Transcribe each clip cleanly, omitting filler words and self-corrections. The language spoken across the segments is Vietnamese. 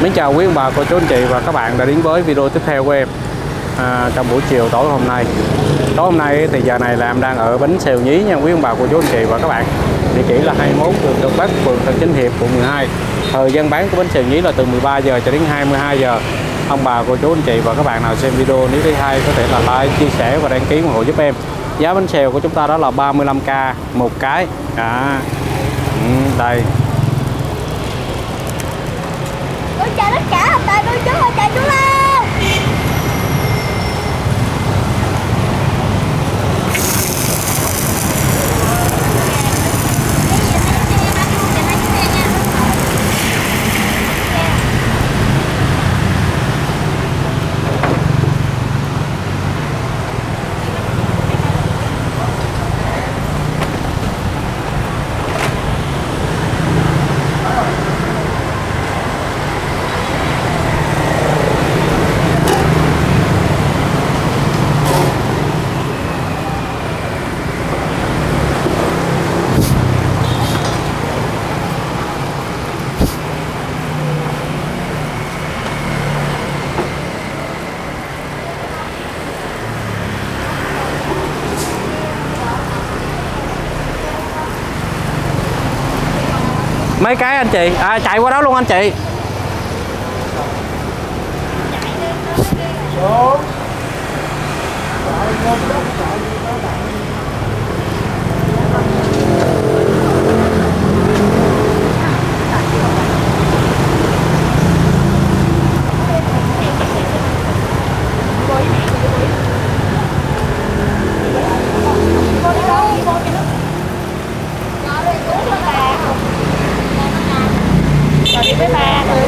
Mến chào quý ông bà, cô chú anh chị và các bạn đã đến với video tiếp theo của em trong buổi chiều tối hôm nay. Tối hôm nay thì giờ này là em đang ở bến Xèo Nhí nha quý ông bà, cô chú anh chị và các bạn. Địa chỉ là 21 đường Đông Bắc, phường Tân Chánh Hiệp, quận 12. Thời gian bán của bến Xèo Nhí là từ 13 giờ cho đến 22 giờ. Ông bà, cô chú anh chị và các bạn nào xem video nếu thấy hay có thể là like, chia sẻ và đăng ký ủng hộ giúp em. Giá bánh xèo của chúng ta đó là 35k một cái. Đây. Tôi chào tất cả ông bà cô chú và chào chú Lao. Mấy cái anh chị chạy qua đó luôn anh chị. Đi với ba thôi.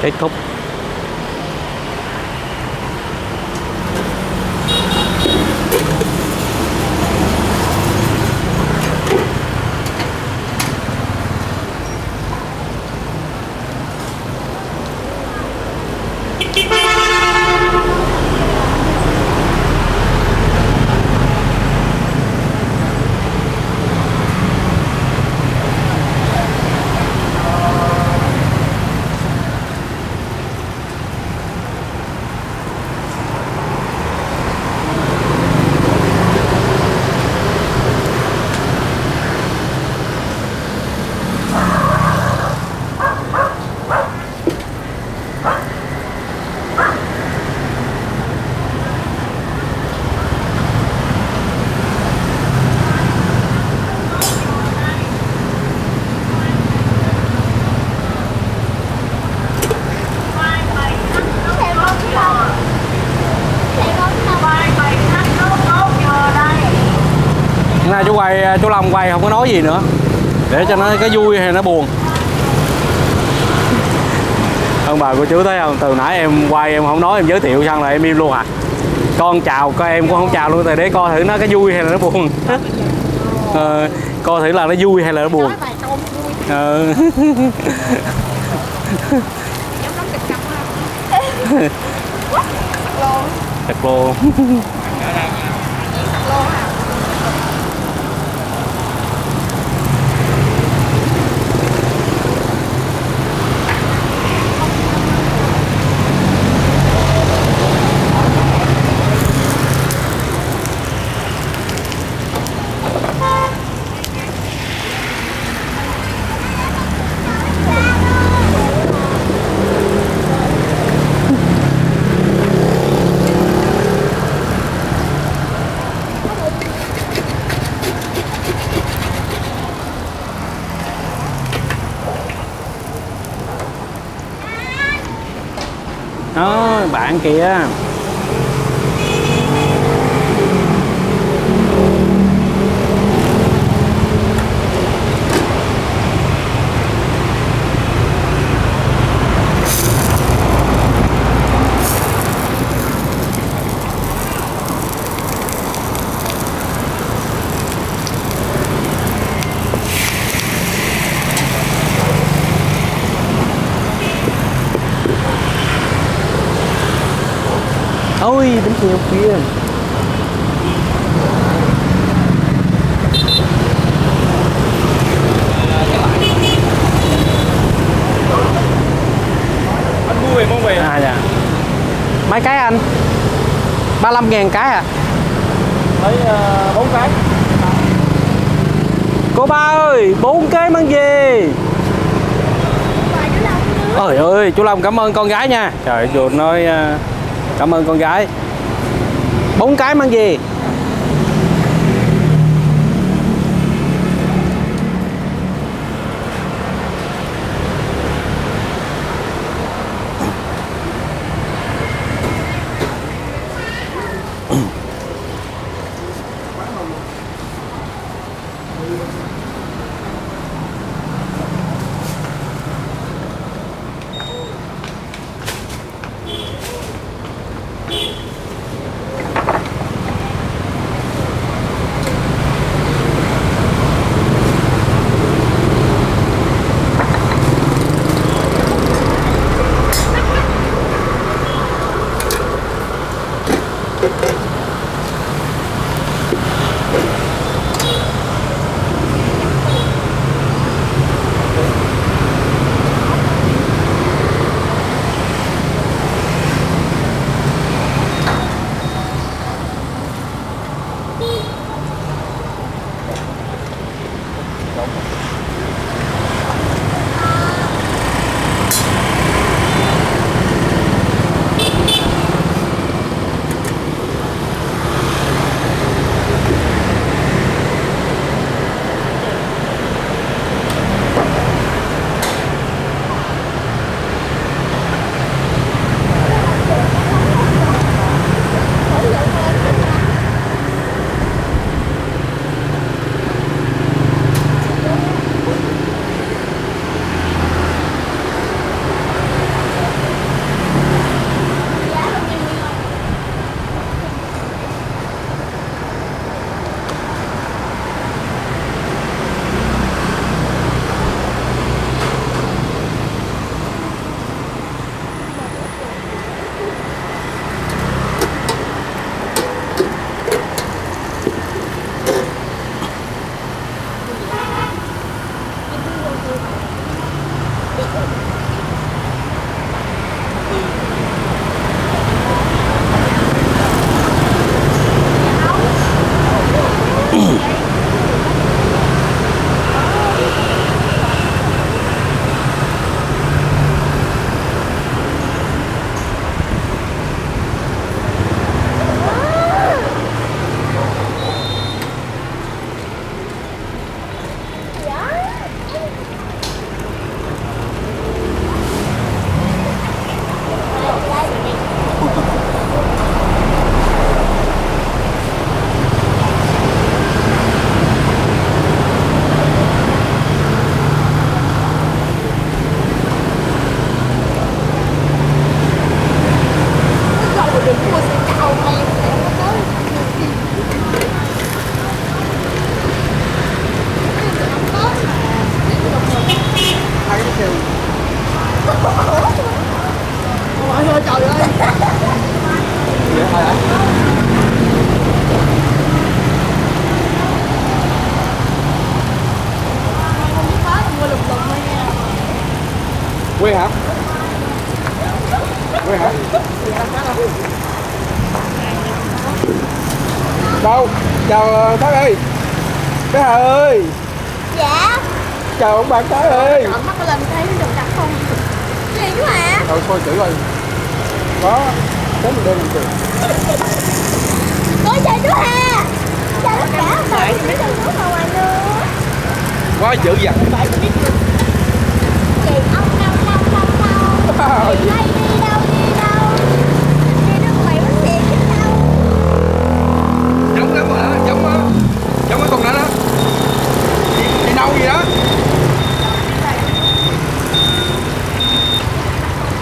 Kết thúc. nay chú Long quay không có nói gì nữa, để cho nó cái vui hay nó buồn. Ông bà cô chú thấy không, từ nãy em quay em không nói, em giới thiệu xong là em im luôn à. Con chào coi em cũng không chào luôn, tại để coi thử nó cái vui hay là nó buồn. Coi thử là nó vui hay là nó buồn. Thật luôn. Đó, bạn kìa. Ôi, bánh xèo kia. Anh mua về món về. À dạ. Mấy cái anh? 35.000 cái à? Lấy 4 cái. Cô ba ơi, 4 cái mang gì? Ôi ơi, chú Long cảm ơn con gái nha. Trời, chú nói cảm ơn con gái. 4 cái mang gì? Đâu? Chào Thái ơi. Cái Hà ơi. Dạ. Chào ông bạn Thái ơi. Chọn mắt lên thấy nó đừng đặt không. Gì chú Hà? Thôi thôi chửi rồi. Có. Tới mình đem làm tiền. Con chào chú Hà. Chào tất cả ông bà biết đừng nước nào ngoài nữa. Quá dữ dằn. Chị ông đâu đây đi đâu đi đâu. Đi nước ngoài bánh xe chứ đâu. Giống lắm rồi đó, giống á. Giống cái con đó đó. Đi đâu gì đó.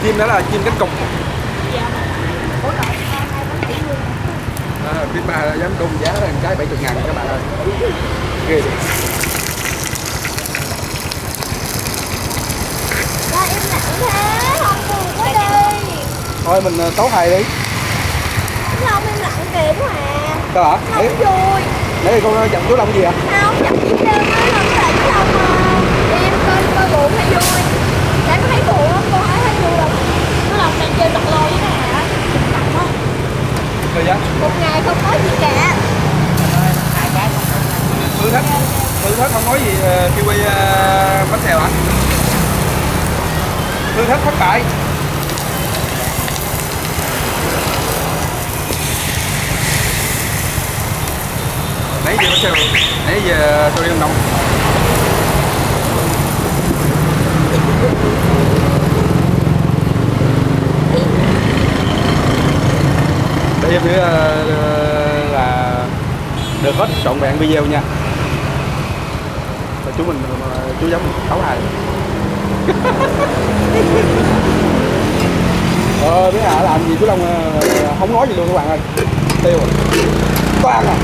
Chim đó là chim cánh cụt. Biết bà dám đung giá là cái 70.000 các bạn ơi. Ghê đi. Ba im lặng thế, không buồn quá đi. Thôi mình tấu hài đi. Không im lặng kìa chú Hà. Sao hả? Không vui. Để con giọng chú Long gì hả? Không, chẳng chỉ trơn á, không phải chú Long mà. Đi em coi buồn hay vui. Để có thấy buồn không? Cô thấy vui không? Chú Long đang chơi bật lô với nè hả? Nặng không? Rồi giá. Một ngày không có gì cả. Thử thách không nói gì kiwi bánh xèo hả? Thử thách thất bại. Nãy giờ bánh xèo, nãy giờ tôi đi không đông. Đây em sẽ là được hết trọn vẹn video nha. Và chú mình chú giống tấu hài. Biết hả làm gì chú Long không nói gì luôn các bạn ơi. Tiêu rồi. Toan à.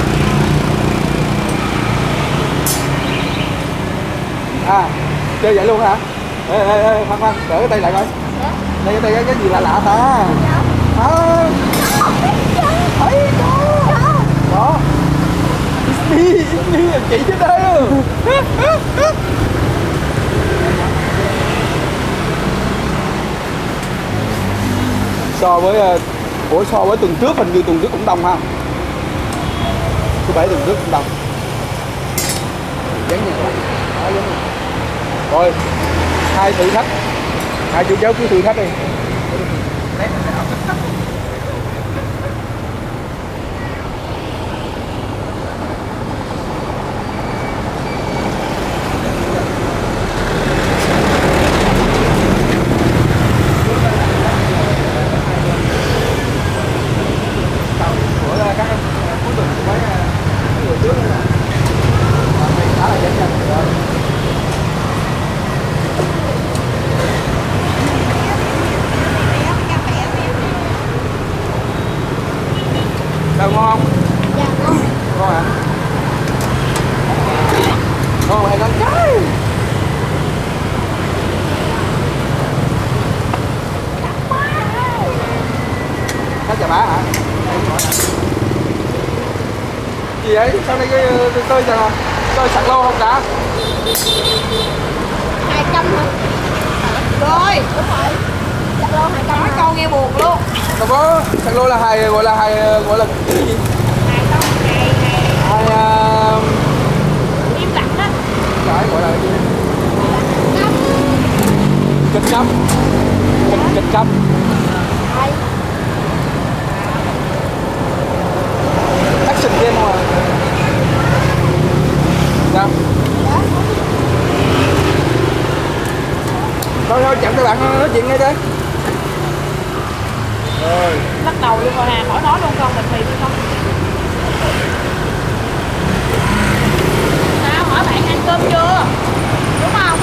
À, chơi vậy luôn hả? Ê, khoan, đỡ cái tay lại coi. Đây cái tay cái gì lạ lạ ta? À, thấy đó. Đi chị chứ đây. So với tuần trước hình như tuần trước cũng đông ha. Thứ bảy tuần trước cũng đông. Dán nhà đó, dán nhà. Rồi, hai thử thách. Hai chú cháu cứ thử thách đi. Sao ngon không? Dạ ngon. Ngon hả? Ngon hay ngon trái. Cá chà bá hả? Gì vậy? Sao đây tôi giờ tôi sạc lâu không đã? 200 hả? Rồi, đúng rồi. Chắc lô 200 hả? Con nghe buồn luôn. Đâu có sạc lô là hài gọi là cái gì? Hài Im lặng đó. cái gọi là cái gì? Kịch câm. Kịch câm. Đây. Action game mà. Sao? Thôi chậm các bạn nói chuyện ngay đây. Rồi. Bắt đầu luôn rồi nè, khỏi nói luôn con, mình phì đi con. Sao, hỏi bạn ăn cơm chưa? Đúng không?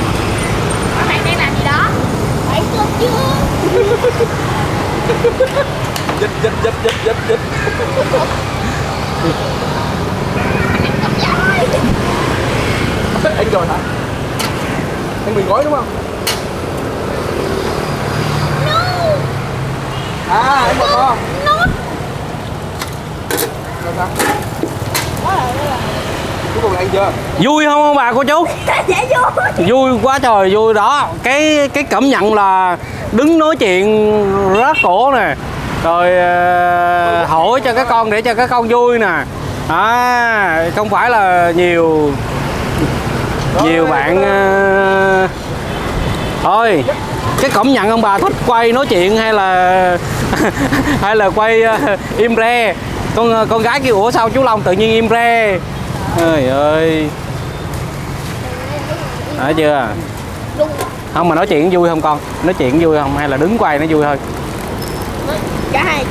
Hỏi bạn đang làm gì đó? Phải cơm chưa? Dịch. Anh rồi hả? Anh bị gói đúng không? No. À, anh bò to. No. Rồi sao? Cuối cùng là anh chưa? Vui không ông bà cô chú? Dạ vui. Vui quá trời vui đó. Cái cảm nhận là đứng nói chuyện rất khổ nè, rồi hỏi cho các con để cho các con vui nè, Không phải là nhiều bạn thôi cái cảm nhận ông bà thích quay nói chuyện hay là hay là quay im re. Con gái kêu ủa sao chú Long tự nhiên im re. Trời ơi, thấy chưa? Không mà nói chuyện vui không con? Nói chuyện vui không hay là đứng quay nó vui thôi? Cả hai.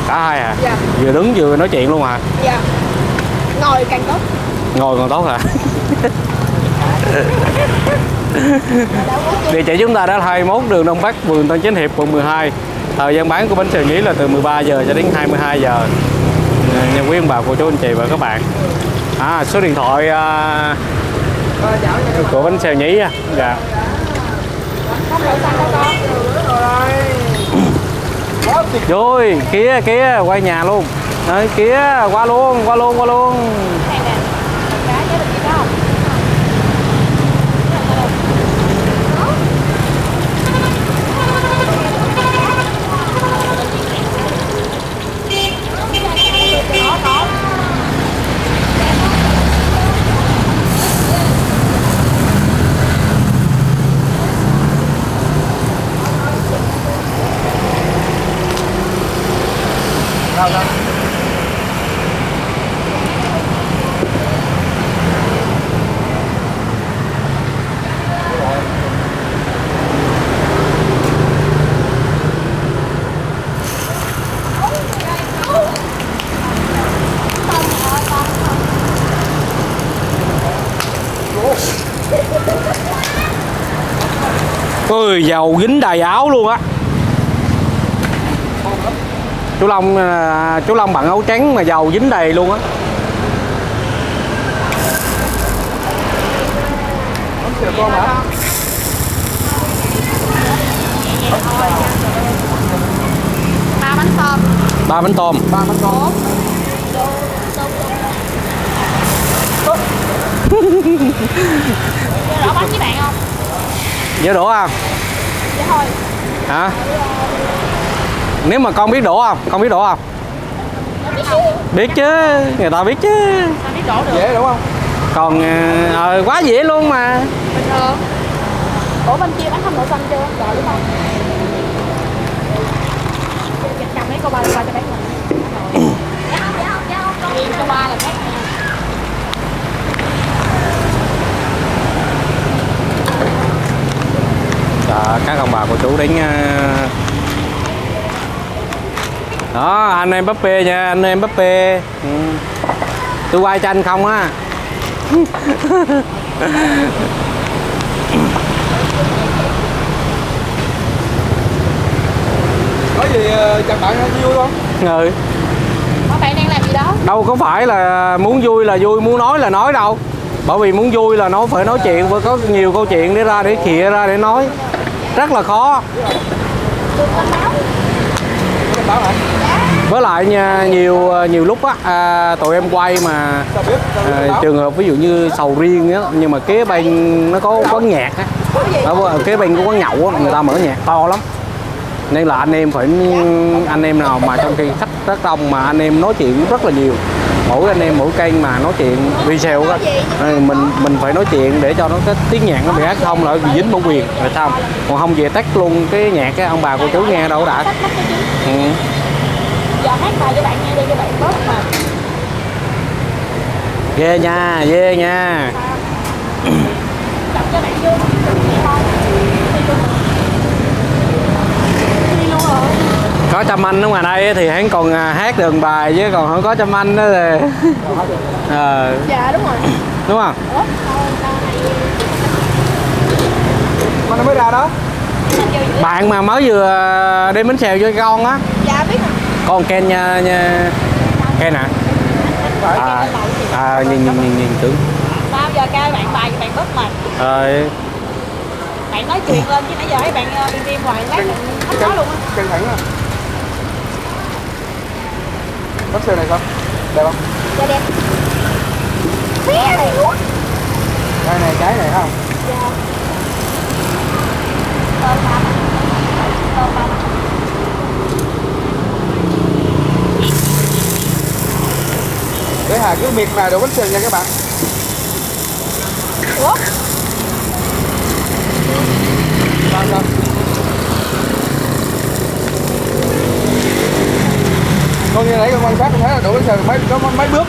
Cả hai à? Dạ. Vừa đứng vừa nói chuyện luôn à? Dạ. Ngồi càng tốt. Ngồi còn tốt hả? Địa chỉ chúng ta đã 21 đường Đông Bắc, phường Tân Chánh Hiệp, quận 12. Thời gian bán của bánh xèo nhí là từ 13 giờ cho đến 22 giờ. Nha quý ông bà cô chú anh chị và các bạn. Số điện thoại của bánh xèo nhí á. Dạ. Rồi, kia quay nhà luôn. Đấy, kia qua luôn. Ôi, dầu dính đầy áo luôn á. Chú Long bận áo trắng mà dầu dính đầy luôn á. Con hả? Ba bánh tôm. 3 bánh tôm. 3 bánh tôm. Đổ bánh với bạn không? Dễ đổ không? Dạ thôi. Hả? Nếu mà con biết đổ không? Con biết đổ không? Biết chứ, người ta biết chứ. Sao biết đổ được? Dễ đúng không? Còn quá dễ luôn mà. Bình thường. Ủa bên kia bán không đậu xanh chưa? Rồi đúng không? Cầm mấy cô ba cho bán mình. Riêng cô ba là khác nha. Các ông bà cô chú đến đó, anh em bắp bê nha, anh em bắp bê. Tôi quay cho anh không á. Có gì chào bạn vui không? Ừ. Các bạn đang làm gì đó? Đâu có phải là muốn vui là vui, muốn nói là nói đâu. Bởi vì muốn vui là nó phải nói chuyện, phải có nhiều câu chuyện để ra, để khịa ra để nói. Rất là khó. Báo hả? Với lại nha, nhiều lúc á tụi em quay mà trường hợp ví dụ như sầu riêng á, nhưng mà kế bên nó có quán nhạc á, ở kế bên có quán nhậu á, người ta mở nhạc to lắm, nên là anh em nào mà trong khi khách rất đông mà anh em nói chuyện rất là nhiều, mỗi anh em mỗi kênh mà nói chuyện video á, mình phải nói chuyện để cho nó cái tiếng nhạc nó bị hát, không là dính bản quyền rồi sao, còn không về tắt luôn cái nhạc cái ông bà cô chú nghe đâu đã. Giờ hát bài cho bạn nghe đi cho bạn bớt mà. Ghê nha, Đọc cho bạn vô đi luôn rồi. Có Trâm Anh ở ngoài đây thì hắn còn hát được bài, chứ còn không có Trâm Anh đó thì Dạ đúng rồi. đúng không? Ủa? Con nó mới ra đó. Bạn mà mới vừa đem bánh xèo cho con á. Dạ biết rồi. Con Ken nha Ken hả? Nhìn tưởng. Sao giờ ca bạn bài bạn bớt mệt. Bạn nói chuyện lên chứ nãy giờ thấy bạn im hoài lát bạn hết nói luôn á. Căng thẳng á. Bắp xèo này sao? Đẹp không? Dạ đẹp. Mẹ này luôn. Đây này, cái này không? Dạ. Thơm lắm. Thơm lắm. Hà cứ miệt mài đồ bánh xèo nha các bạn. Ủa? Sao? Con như nãy con quan sát con thấy là đồ bánh xèo có mấy bước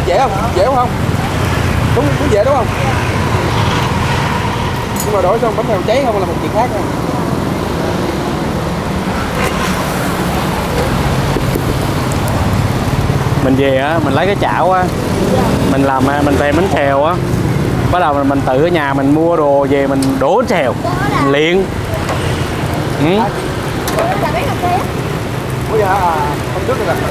dễ không? Dễ không? Đúng dễ đúng không? Nhưng mà đổi xong bánh xèo cháy không là một chuyện khác nha. Mình về á, mình lấy cái chảo á, mình làm mình thèm bánh xèo á, bắt đầu mình tự ở nhà mình mua đồ về mình đổ bánh xèo, mình luyện. Là bán cà phê. Ủa vậy hả? Không trước rồi nè.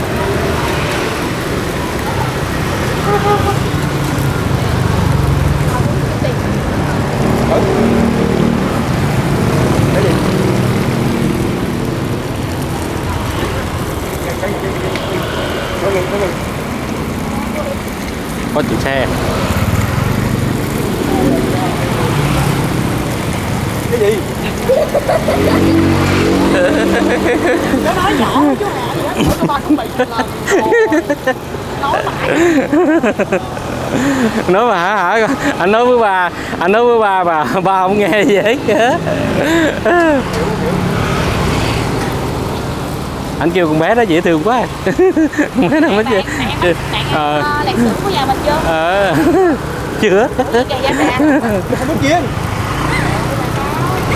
Cái gì? Nó ngừng. Có chịu xe. Cái gì? Nó nói nhỏ chứ hả gì hết, tao ba cũng bị lần. Nói mãi. Nói mà hả? Anh nói với bà, bà không nghe gì hết. Anh kêu con bé đó dễ thương quá. Con bé nào mới chưa? Lạc xưởng của nhà mình chưa? Chưa. Kìa giá nè. Không có chiên.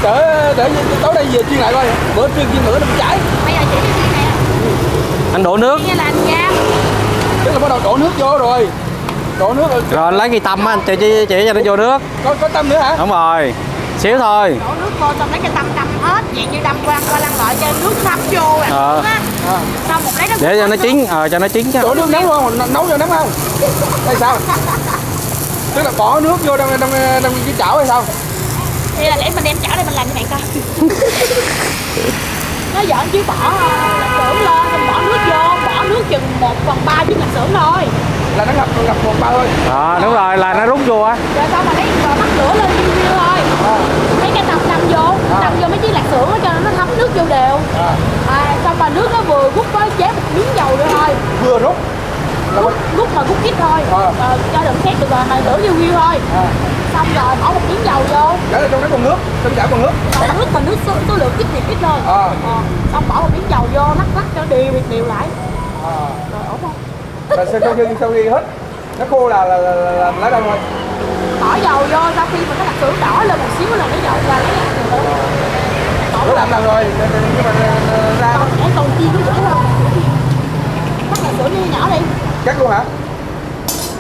Để tối nay về chiên lại coi. Bữa chiên nữa nó bị cháy. Bây giờ chỉ cái gì nè. Anh đổ nước. Nghe là anh rang. Tức là bắt đầu đổ nước vô rồi. Đổ nước rồi. Rồi anh lấy cây tăm á, anh chỉ cho nó vô nước. Có tăm nữa hả? Đúng rồi. Xíu thôi. Đổ nước vô xong lấy cái tăm đâm hết, dạng như đâm qua lăn lại cho nước thấm vô rồi. Xong một lấy nó Để cho nó chín, cho nó chín chứ. Đổ nước nóng không? Nấu cho nóng không? Hay sao? Tức là bỏ nước vô trong cái chảo hay sao? Thì là để mình đem chảo đây mình làm như này coi. Nó giỡn chứ bỏ lạc xưởng lên, xong bỏ nước vô, bỏ nước chừng 1/3 viên lạc xưởng thôi. Là nó ngập 1/3 thôi. Đúng rồi, là nó rút vô á. Rồi xong mà lấy rồi bắt lửa lên riu thôi. Lấy cái tăm đâm vô mấy chiếc lạc xưởng đó cho nó thấm nước vô đều. Xong mà nước nó vừa rút với chế một miếng dầu nữa thôi. Vừa rút. Rút mà rút ít thôi. Cho đừng khét được rồi mà lửa riu thôi. Xong rồi bỏ một miếng dầu vô. Để là trong đó còn nước, trong chảo còn nước. Còn nước mà nước số lượng ít thì ít thôi. Xong bỏ một miếng dầu vô lắc cho đều lại. Rồi ổn không? Là sau khi hết nó khô là lấy đâu thôi. Bỏ dầu vô sau khi mà cái lạc xưởng đỏ lên một xíu là lấy dầu ra lấy lạc xưởng. Nó làm rồi nhưng mà ra Còn chiên nó dễ hơn. Cắt lạc xưởng như nhỏ đi. cắt luôn hả?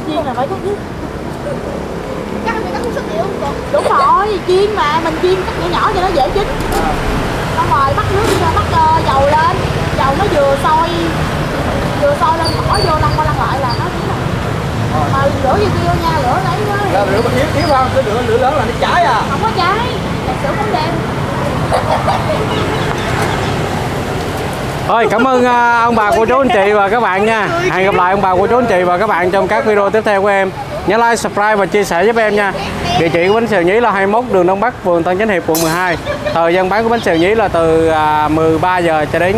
Chiên là phải cắt nước. Cắt mình cắt không sức nhiều không? Đúng rồi, chiên mà mình chiên cắt nhỏ nhỏ cho nó dễ chín. Xong rồi bắt nước bắt dầu lên, dầu nó vừa sôi lên bỏ vô lăn qua lăn lại là nó chín rồi. Mà lửa như kia nha, lửa lấy nó. Là lửa mà yếu không? Cái lửa lớn là nó cháy à? Không có cháy, lạc xưởng không đen. Thôi cảm ơn ông bà cô chú anh chị và các bạn nha. Hẹn gặp lại ông bà cô chú anh chị và các bạn trong các video tiếp theo của em. Nhớ like, subscribe và chia sẻ giúp em nha. Địa chỉ của bánh xèo Nhí là 21 đường Đông Bắc, phường Tân Chánh Hiệp, quận 12. Thời gian bán của bánh xèo Nhí là từ 13 giờ cho đến